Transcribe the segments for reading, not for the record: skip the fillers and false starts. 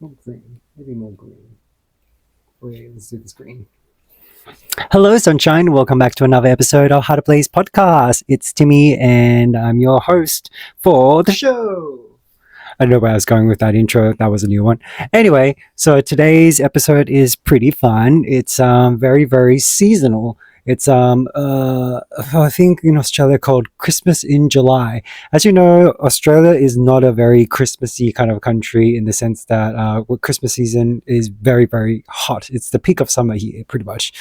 Not green. Maybe more green. Wait, let's do this green. Hello, sunshine. Welcome back to another episode of How to Blaze podcast. It's Timmy, and I'm your host for the show. I don't know where I was going with that intro. That was a new one. Anyway, so today's episode is pretty fun. It's very, very seasonal. It's I think in Australia called Christmas in July. As you know, Australia is not a very Christmassy kind of country in the sense that Christmas season is very, very hot. It's the peak of summer here, pretty much.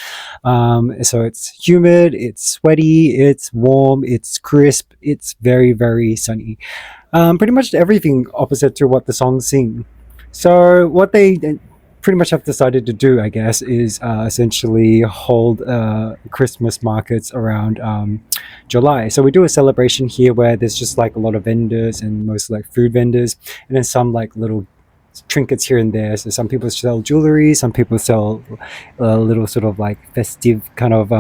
So it's humid, it's sweaty, it's warm, it's crisp, it's very, very sunny. Pretty much everything opposite to what the songs sing. So what they pretty much have decided to do, I guess, is essentially hold Christmas markets around July. So we do a celebration here where there's just like a lot of vendors and mostly like food vendors, and then some like little trinkets here and there. So some people sell jewelry, some people sell little sort of like festive kind of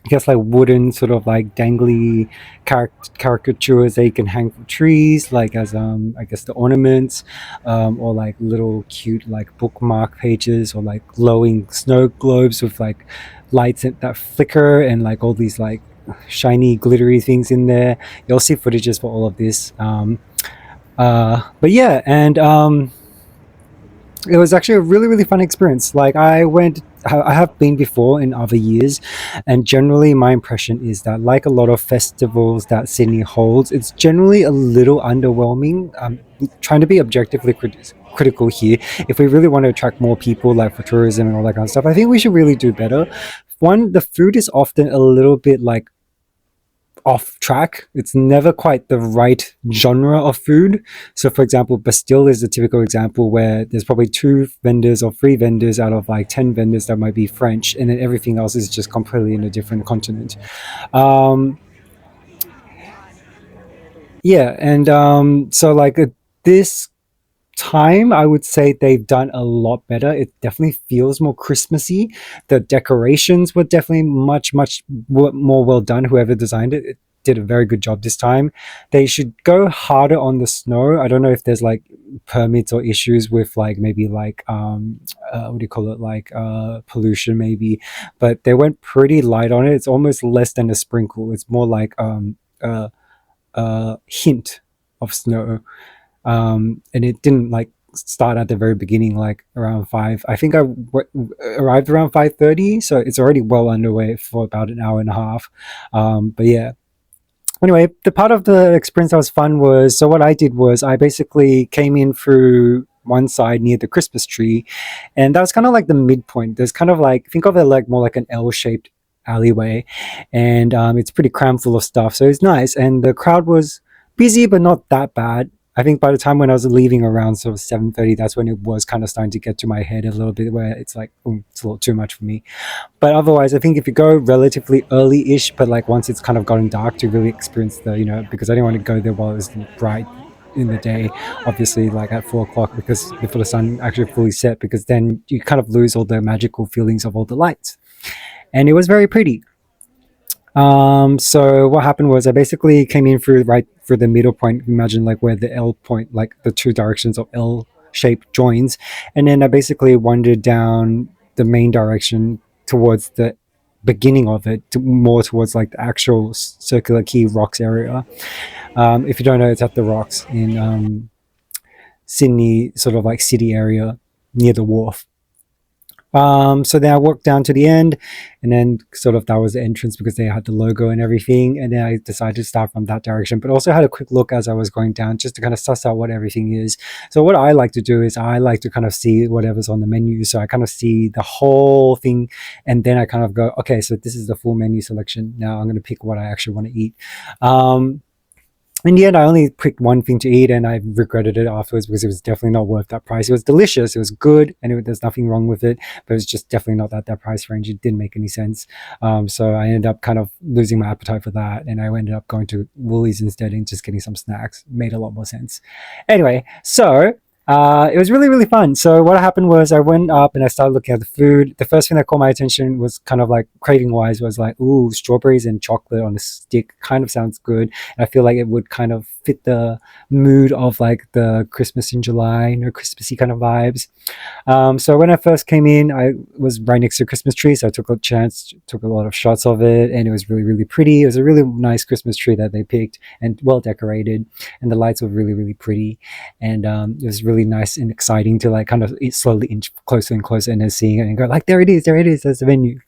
I guess like wooden sort of like dangly caricatures that you can hang from trees, like as I guess the ornaments, or like little cute like bookmark pages, or like glowing snow globes with like lights that flicker, and like all these like shiny glittery things in there. You'll see footages for all of this. But yeah, and it was actually a really, really fun experience. Like I have been before in other years, and generally my impression is that, like a lot of festivals that Sydney holds, it's generally a little underwhelming. Trying to be objectively critical here. If we really want to attract more people, like for tourism and all that kind of stuff, I think we should really do better. One, the food is often a little bit like off track. It's never quite the right genre of food. So, for example, Bastille is a typical example where there's probably two vendors or three vendors out of like 10 vendors that might be French, and then everything else is just completely in a different continent. Um, yeah, and so like this time, I would say they've done a lot better. It definitely feels more Christmassy. The decorations were definitely much more well done. Whoever designed it did a very good job this time. They should go harder on the snow. I don't know if there's like permits or issues with like maybe like what do you call it, like pollution maybe, but they went pretty light on it. It's almost less than a sprinkle. It's more like a hint of snow, and it didn't like start at the very beginning, like around 5. I think arrived around 5:30, so it's already well underway for about an hour and a half. But yeah, anyway, the part of the experience that was fun was, so what I did was I basically came in through one side near the Christmas tree, and that was kind of like the midpoint. There's kind of like, think of it like more like an L-shaped alleyway, and it's pretty crammed full of stuff, so it's nice, and the crowd was busy but not that bad. I think by the time when I was leaving around sort of 7:30, that's when it was kind of starting to get to my head a little bit, where it's like, it's a little too much for me. But otherwise, I think if you go relatively early-ish, but like once it's kind of gotten dark, to really experience the, because I didn't want to go there while it was bright in the day, obviously like at 4 o'clock, because before the sun actually fully set, because then you kind of lose all the magical feelings of all the lights. And it was very pretty. So what happened was I basically came in through right for the middle point. Imagine like where the L point, like the two directions of L shape joins, and then I basically wandered down the main direction towards the beginning of it, more towards like the actual Circular Quay Rocks area. If you don't know, it's at the Rocks in Sydney, sort of like city area near the wharf. So then I walked down to the end, and then sort of that was the entrance because they had the logo and everything. And then I decided to start from that direction, but also had a quick look as I was going down just to kind of suss out what everything is. So what I like to do is I like to kind of see whatever's on the menu. So I kind of see the whole thing, and then I kind of go, okay, so this is the full menu selection. Now I'm going to pick what I actually want to eat. In the end, I only picked one thing to eat, and I regretted it afterwards because it was definitely not worth that price. It was delicious, it was good, and there's nothing wrong with it, but it was just definitely not that price range. It didn't make any sense. So I ended up kind of losing my appetite for that, and I ended up going to Woolies instead and just getting some snacks. Made a lot more sense. Anyway, so It was really, really fun. So what happened was I went up and I started looking at the food. The first thing that caught my attention was kind of like craving wise was like, ooh, strawberries and chocolate on a stick kind of sounds good. And I feel like it would kind of fit the mood of like the Christmas in July, you know, Christmassy kind of vibes. So when I first came in, I was right next to a Christmas tree. So I took a chance, took a lot of shots of it, and it was really, really pretty. It was a really nice Christmas tree that they picked and well decorated, and the lights were really, really pretty. And it was really nice and exciting to like kind of slowly inch closer and closer and then seeing it and go like, there it is, that's the venue.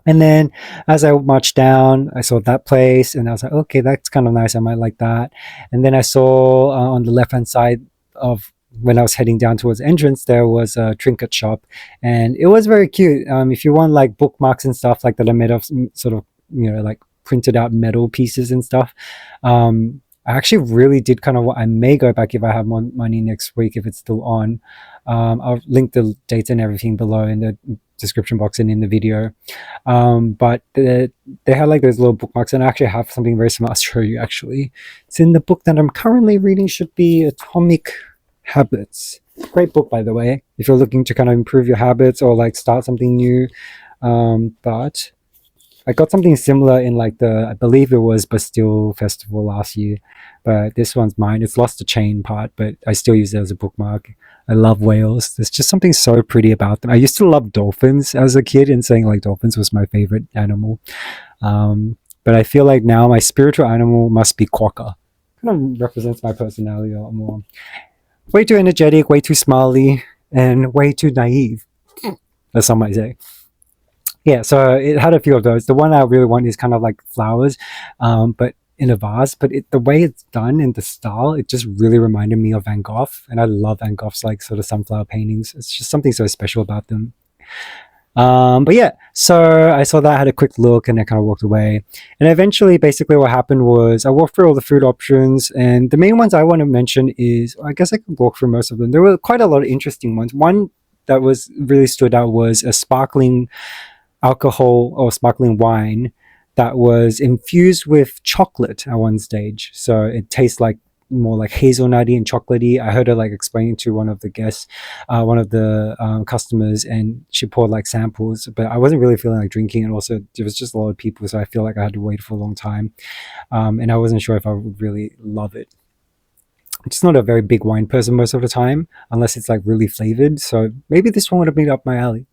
And then as I marched down, I saw that place and I was like, okay, that's kind of nice. I might like that. And then I saw on the left hand side of when I was heading down towards the entrance, there was a trinket shop and it was very cute. If you want like bookmarks and stuff like that are made of sort of, you know, like printed out metal pieces and stuff. I actually really did kind of, I may go back if I have more money next week, if it's still on. I'll link the dates and everything below in the description box and in the video. But they had like those little bookmarks, and I actually have something very similar. I'll show you actually. It's in the book that I'm currently reading, should be Atomic Habits. Great book, by the way, if you're looking to kind of improve your habits or like start something new. But I got something similar in like I believe it was Bastille Festival last year, but this one's mine. It's lost the chain part, but I still use it as a bookmark. I love whales. There's just something so pretty about them. I used to love dolphins as a kid and saying like dolphins was my favorite animal. But I feel like now my spiritual animal must be quokka. Kind of represents my personality a lot more. Way too energetic, way too smiley, and way too naive, as some might say. Yeah, so it had a few of those. The one I really want is kind of like flowers, but in a vase. But the way it's done and the style, it just really reminded me of Van Gogh. And I love Van Gogh's like sort of sunflower paintings. It's just something so special about them. But yeah, so I saw that, I had a quick look, and I kind of walked away. And eventually, basically what happened was I walked through all the food options, and the main ones I want to mention is, I guess I could walk through most of them. There were quite a lot of interesting ones. One that was really stood out was a sparkling alcohol or sparkling wine that was infused with chocolate at one stage. So it tastes like more like hazelnutty and chocolatey. I heard her like explaining to one of the guests, one of the customers, and she poured like samples, but I wasn't really feeling like drinking. And also there was just a lot of people, so I feel like I had to wait for a long time. And I wasn't sure if I would really love it. I'm just not a very big wine person most of the time, unless it's like really flavored. So maybe this one would have been up my alley.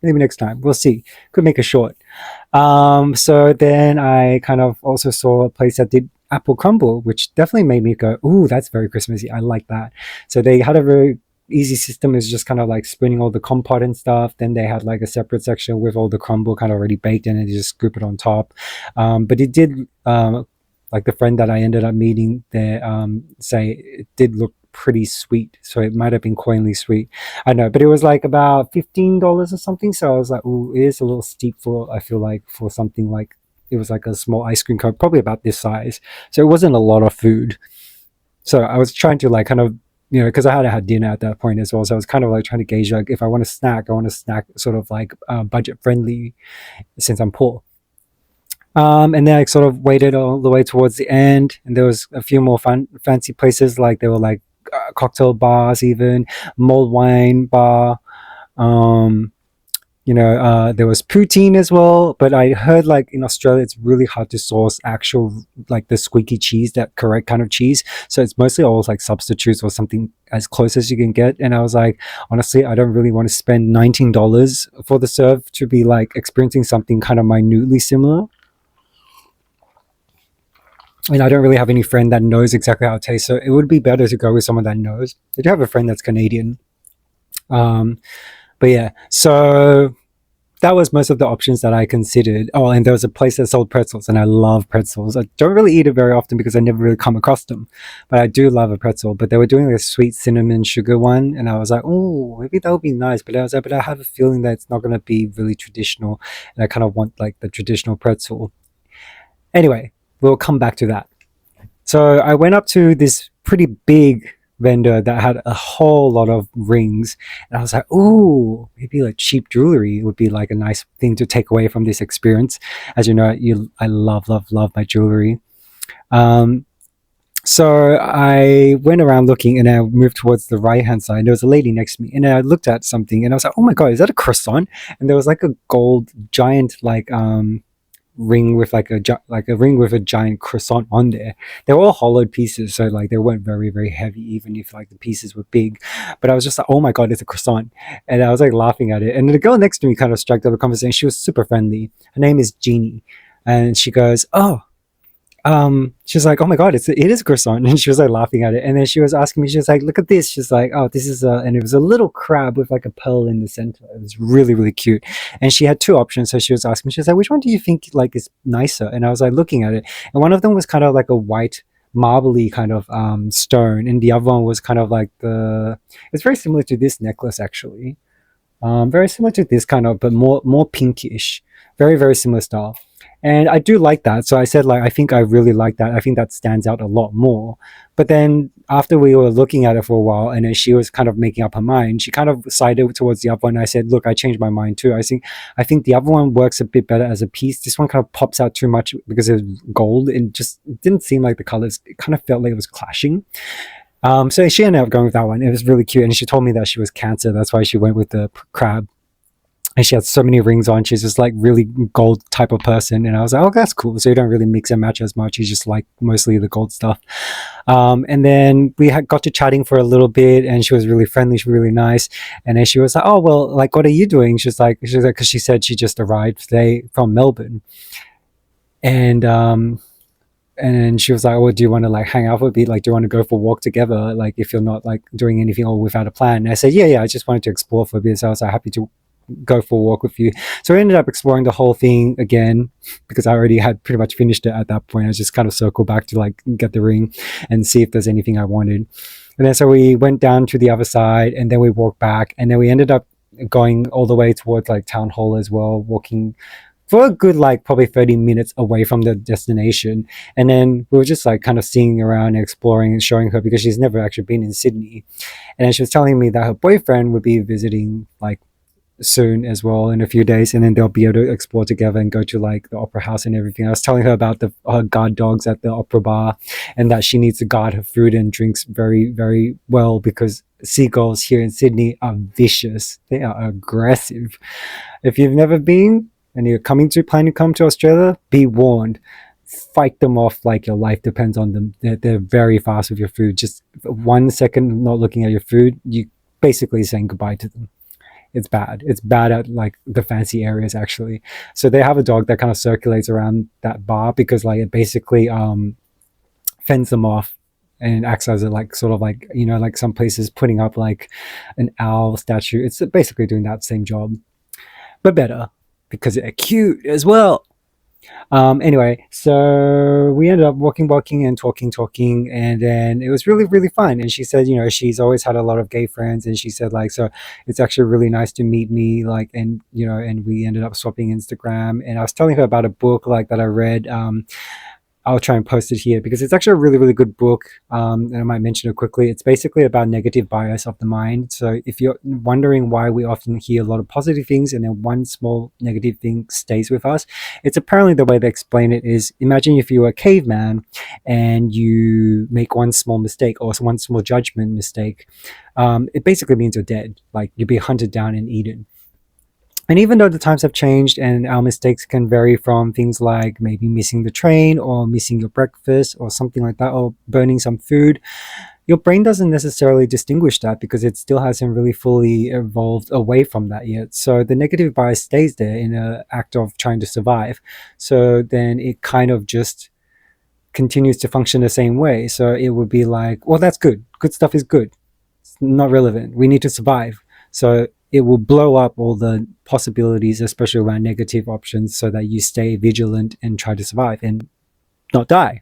Maybe next time, we'll see. Could make a short. So then I kind of also saw a place that did apple crumble, which definitely made me go, ooh, that's very Christmassy. I like that. So they had a very easy system. Is just kind of like spinning all the compote and stuff. Then they had like a separate section with all the crumble kind of already baked in, and you just scoop it on top. But it did, like the friend that I ended up meeting there, say it did look pretty sweet, so it might have been coinly sweet. I know, but it was like about $15 or something. So I was like, oh, it is a little steep for, I feel like, for something like, it was like a small ice cream cone, probably about this size. So it wasn't a lot of food. So I was trying to like kind of, you know, because I had dinner at that point as well. So I was kind of like trying to gauge like if I want to snack, I want to snack sort of like budget friendly since I'm poor. And then I sort of waited all the way towards the end, and there was a few more fancy places, like there were like cocktail bars, even mulled wine bar. There was poutine as well, but I heard like in Australia it's really hard to source actual like the squeaky cheese, that correct kind of cheese. So it's mostly always like substitutes or something as close as you can get. And I was like, honestly, I don't really want to spend $19 for the serve to be like experiencing something kind of minutely similar. And I don't really have any friend that knows exactly how it tastes, so it would be better to go with someone that knows. I do have a friend that's Canadian. But yeah, so that was most of the options that I considered. Oh, and there was a place that sold pretzels, and I love pretzels. I don't really eat it very often because I never really come across them, but I do love a pretzel. But they were doing a sweet cinnamon sugar one, and I was like, oh, maybe that would be nice. But I was like, but I have a feeling that it's not going to be really traditional, and I kind of want like the traditional pretzel. Anyway, we'll come back to that. So I went up to this pretty big vendor that had a whole lot of rings, and I was like, ooh, maybe like cheap jewelry would be like a nice thing to take away from this experience. As you know, I love my jewelry. So I went around looking and I moved towards the right hand side. There was a lady next to me and I looked at something and I was like, oh my God, is that a croissant? And there was like a gold giant, like, ring with like a ring with a giant croissant on there. They were all hollowed pieces, so like they weren't very very heavy, even if like the pieces were big. But I was just like, oh my God, it's a croissant, and I was like laughing at it. And the girl next to me kind of struck up a conversation. She was super friendly. Her name is Jeannie, and she goes, oh, she was like, oh my God, it is a croissant. And she was like laughing at it. And then she was asking me, she was like, look at this. She's like, oh, this is and it was a little crab with like a pearl in the center. It was really, really cute. And she had two options. So she was asking me, she was like, which one do you think like is nicer? And I was like looking at it. And one of them was kind of like a white marbly kind of stone. And the other one was kind of like it's very similar to this necklace actually. Very similar to this kind of, but more pinkish. Very, very similar style. And I do like that. So I said, like, I think I really like that. I think that stands out a lot more. But then after we were looking at it for a while and then she was kind of making up her mind, she kind of sided towards the other one. I said, look, I changed my mind too. I think the other one works a bit better as a piece. This one kind of pops out too much because it's gold and just didn't seem like the colors. It kind of felt like it was clashing. So she ended up going with that one. It was really cute. And she told me that she was Cancer. That's why she went with the crab. And she had so many rings on. She's just like really gold type of person. And I was like, oh, that's cool. So you don't really mix and match as much. You just like mostly the gold stuff. And then we got to chatting for a little bit and she was really friendly. She was really nice. And then she was like, oh, well, like, what are you doing? She's like, because she said she just arrived today from Melbourne. And then she was like, oh, do you want to like hang out for a bit? Like, do you want to go for a walk together? Like, if you're not like doing anything or without a plan. And I said, yeah, I just wanted to explore for a bit. So I was like, happy to go for a walk with you. So we ended up exploring the whole thing again because I already had pretty much finished it at that point. I just kind of circled back to like get the ring and see if there's anything I wanted. And then so we went down to the other side and then we walked back and then we ended up going all the way towards like Town Hall as well, walking for a good like probably 30 minutes away from the destination. And then we were just like kind of seeing around and exploring and showing her because she's never actually been in Sydney. And then she was telling me that her boyfriend would be visiting like soon as well in a few days, and then they'll be able to explore together and go to like the opera house and everything. I was telling her about her guard dogs at the opera bar and that she needs to guard her food and drinks very very well because seagulls here in Sydney are vicious. They are aggressive. If you've never been and you're planning to come to Australia, be warned. Fight them off like your life depends on them. They're very fast with your food. Just 1 second not looking at your food, you basically saying goodbye to them. It's bad. It's bad at like the fancy areas actually. So they have a dog that kind of circulates around that bar because like it basically fends them off and acts as a like sort of like, you know, like some places putting up like an owl statue. It's basically doing that same job, but better because they're cute as well. Anyway, so we ended up walking and talking, and then it was really, really fun. And she said, you know, she's always had a lot of gay friends, and she said, like, so it's actually really nice to meet me, like, and you know, and we ended up swapping Instagram. And I was telling her about a book like that I read. I'll try and post it here because it's actually a really, really good book. And I might mention it quickly. It's basically about negative bias of the mind. So if you're wondering why we often hear a lot of positive things and then one small negative thing stays with us, it's apparently the way they explain it is imagine if you were a caveman and you make one small mistake or one small judgment mistake. It basically means you're dead. Like you'll be hunted down and eaten. And even though the times have changed and our mistakes can vary from things like maybe missing the train or missing your breakfast or something like that, or burning some food, your brain doesn't necessarily distinguish that because it still hasn't really fully evolved away from that yet. So the negative bias stays there in an act of trying to survive. So then it kind of just continues to function the same way. So it would be like, well, that's good. Good stuff is good. It's not relevant. We need to survive. So it will blow up all the possibilities, especially around negative options, so that you stay vigilant and try to survive and not die.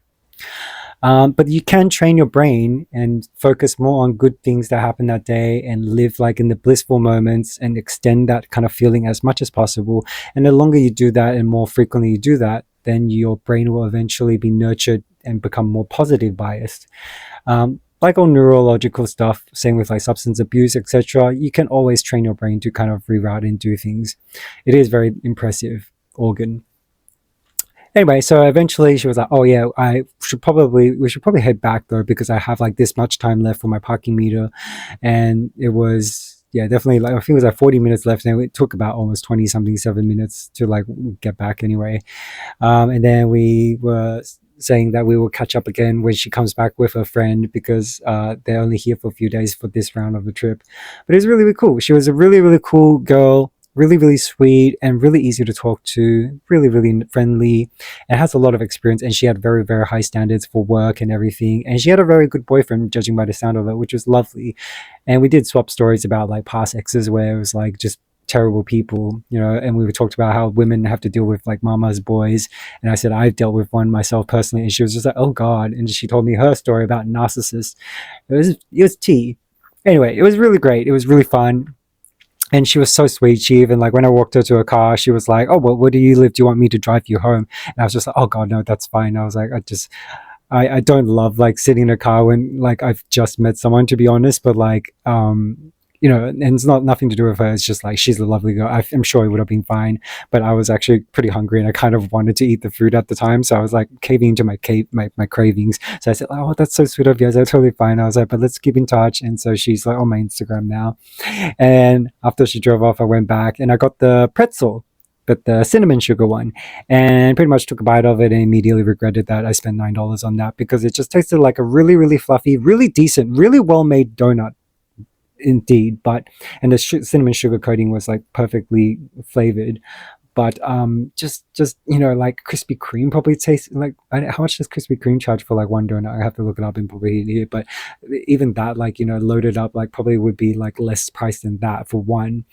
But you can train your brain and focus more on good things that happen that day and live like in the blissful moments and extend that kind of feeling as much as possible. And the longer you do that and more frequently you do that, then your brain will eventually be nurtured and become more positive biased. Like all neurological stuff, same with like substance abuse, etc. You can always train your brain to kind of reroute and do things. It is very impressive organ. Anyway, so eventually she was like, "Oh yeah, we should probably head back though because I have like this much time left for my parking meter," and it was yeah definitely like I think it was like 40 minutes left, and it took about almost 20 something 7 minutes to like get back anyway. And then we were saying that we will catch up again when she comes back with her friend because they're only here for a few days for this round of the trip. But it was really, really cool. She was a really, really cool girl, really, really sweet, and really easy to talk to, really, really friendly, and has a lot of experience. And she had very, very high standards for work and everything. And she had a very good boyfriend, judging by the sound of it, which was lovely. And we did swap stories about like past exes where it was like just terrible people, you know, and we talked about how women have to deal with like mama's boys. And I said, I've dealt with one myself personally. And she was just like, oh God. And she told me her story about narcissists. It was tea. Anyway, it was really great. It was really fun. And she was so sweet. She even like when I walked her to her car, she was like, oh, well, where do you live? Do you want me to drive you home? And I was just like, oh God, no, that's fine. I was like, I don't love like sitting in a car when like I've just met someone, to be honest, but like you know, and it's not nothing to do with her. It's just like she's a lovely girl. I'm sure it would have been fine, but I was actually pretty hungry and I kind of wanted to eat the food at the time, so I was like caving into my cravings. So I said, "Oh, that's so sweet of you." I said, "Totally fine." I was like, "But let's keep in touch." And so she's like on my Instagram now. And after she drove off, I went back and I got the pretzel, but the cinnamon sugar one, and pretty much took a bite of it and immediately regretted that I spent $9 on that because it just tasted like a really, really fluffy, really decent, really well made donut indeed. But and the cinnamon sugar coating was like perfectly flavored, but just you know, like Krispy Kreme probably tastes like, how much does Krispy Kreme charge for like one donut? I have to look it up and probably here, but even that, like, you know, loaded up, like probably would be like less price than that for one.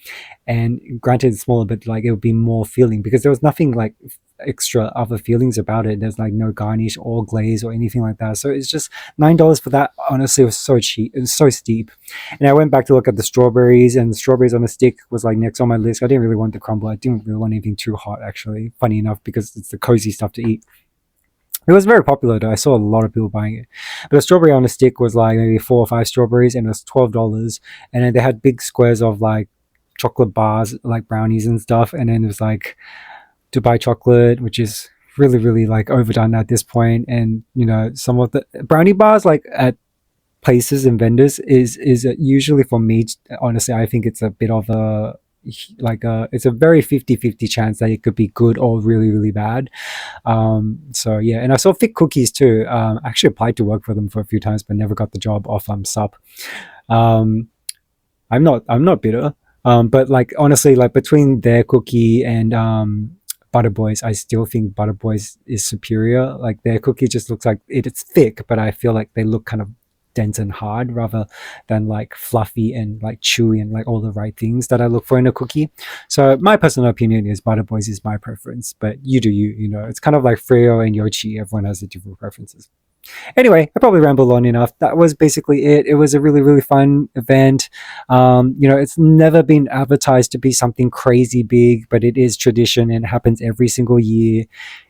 And granted it's smaller, but like it would be more filling because there was nothing like extra other feelings about it. There's like no garnish or glaze or anything like that, so it's just $9 for that. Honestly, it was so cheap, it was so steep. And I went back to look at the strawberries, and the strawberries on a stick was like next on my list. I didn't really want the crumble. I didn't really want anything too hot, actually, funny enough, because it's the cozy stuff to eat. It was very popular though. I saw a lot of people buying it. But a strawberry on a stick was like maybe 4 or 5 strawberries, and it was $12. And then they had big squares of like chocolate bars, like brownies and stuff. And then it was like Dubai chocolate, which is really, really like overdone at this point. And you know, some of the brownie bars like at places and vendors is usually, for me, honestly, I think it's a bit of a like it's a very 50-50 chance that it could be good or really, really bad. So yeah, and I saw Thick Cookies too. I actually applied to work for them for a few times but never got the job off sup. um I'm not bitter. But like honestly, like between their cookie and Butter Boys, I still think Butter Boys is superior. Like their cookie just looks like it's thick, but I feel like they look kind of dense and hard rather than like fluffy and like chewy and like all the right things that I look for in a cookie. So my personal opinion is Butter Boys is my preference, but you do you, you know, it's kind of like Freo and Yochi. Everyone has the different preferences. Anyway, I probably rambled on enough. That was basically it. It was a really, really fun event. You know, it's never been advertised to be something crazy big, but it is tradition and it happens every single year.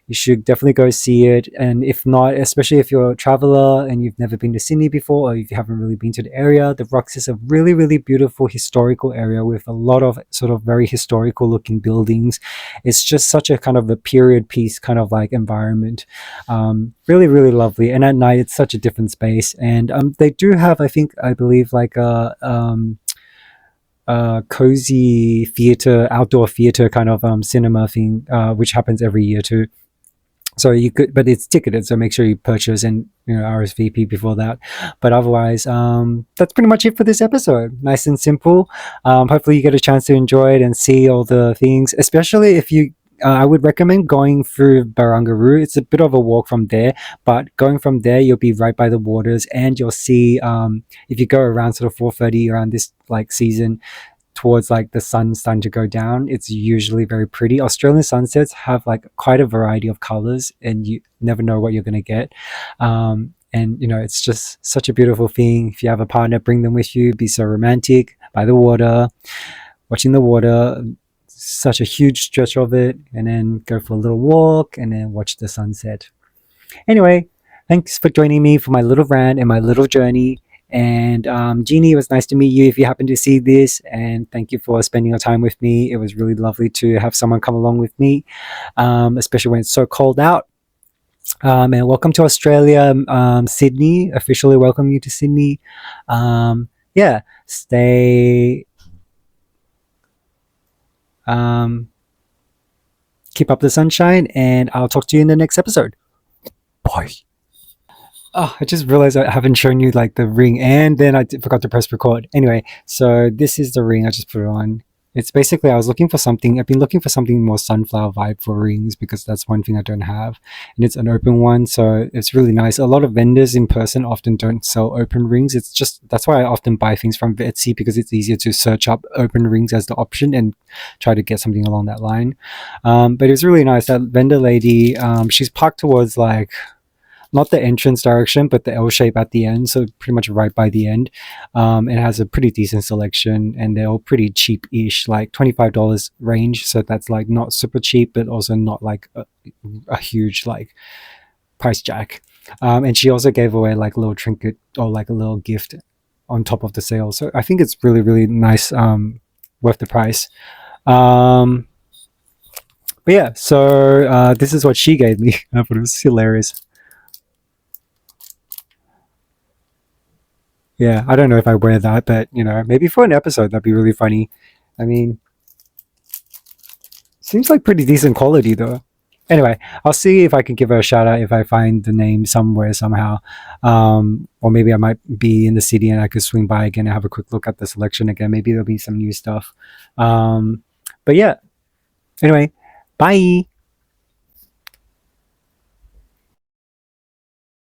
You should definitely go see it. And if not, especially if you're a traveler and you've never been to Sydney before, or if you haven't really been to the area, the Rocks is a really, really beautiful historical area with a lot of sort of very historical looking buildings. It's just such a kind of a period piece kind of like environment. Really, really lovely. And at night, it's such a different space. And they do have, I believe, like a cozy theater, outdoor theater kind of cinema thing, which happens every year too. So you could, but it's ticketed, so make sure you purchase and, you know, RSVP before that. But otherwise, that's pretty much it for this episode. Nice and simple. Hopefully you get a chance to enjoy it and see all the things, especially if you I would recommend going through Barangaroo. It's a bit of a walk from there, but going from there, you'll be right by the waters, and you'll see, if you go around sort of 4:30 around this like season, towards like the sun starting to go down, it's usually very pretty. Australian sunsets have like quite a variety of colors, and you never know what you're going to get. And you know, it's just such a beautiful thing. If you have a partner, bring them with you. Be so romantic by the water, watching the water, such a huge stretch of it, and then go for a little walk and then watch the sunset. Anyway, thanks for joining me for my little rant and my little journey. And Jeannie, it was nice to meet you if you happen to see this, and thank you for spending your time with me. It was really lovely to have someone come along with me, especially when it's so cold out. And welcome to Australia, Sydney. Officially welcome you to Sydney. Yeah, stay. Keep up the sunshine, and I'll talk to you in the next episode. Bye. Oh, I just realized I haven't shown you like the ring, and then I forgot to press record. Anyway, so this is the ring I just put it on. It's basically, I was looking for something. I've been looking for something more sunflower vibe for rings because that's one thing I don't have, and it's an open one, so it's really nice. A lot of vendors in person often don't sell open rings. It's just, that's why I often buy things from Etsy, because it's easier to search up open rings as the option and try to get something along that line. But it was really nice. That vendor lady, she's parked towards like, not the entrance direction, but the L shape at the end, so pretty much right by the end. It has a pretty decent selection, and they're all pretty cheap-ish, like $25 range, so that's like not super cheap, but also not like a huge like price jack. And she also gave away like a little trinket or like a little gift on top of the sale, so I think it's really, really nice, worth the price. But yeah, so this is what she gave me. I thought it was hilarious. Yeah, I don't know if I wear that, but you know, maybe for an episode that'd be really funny. I mean, seems like pretty decent quality though. Anyway, I'll see if I can give her a shout out if I find the name somewhere somehow. Or maybe I might be in the city and I could swing by again and have a quick look at the selection again. Maybe there'll be some new stuff. But yeah, anyway, bye.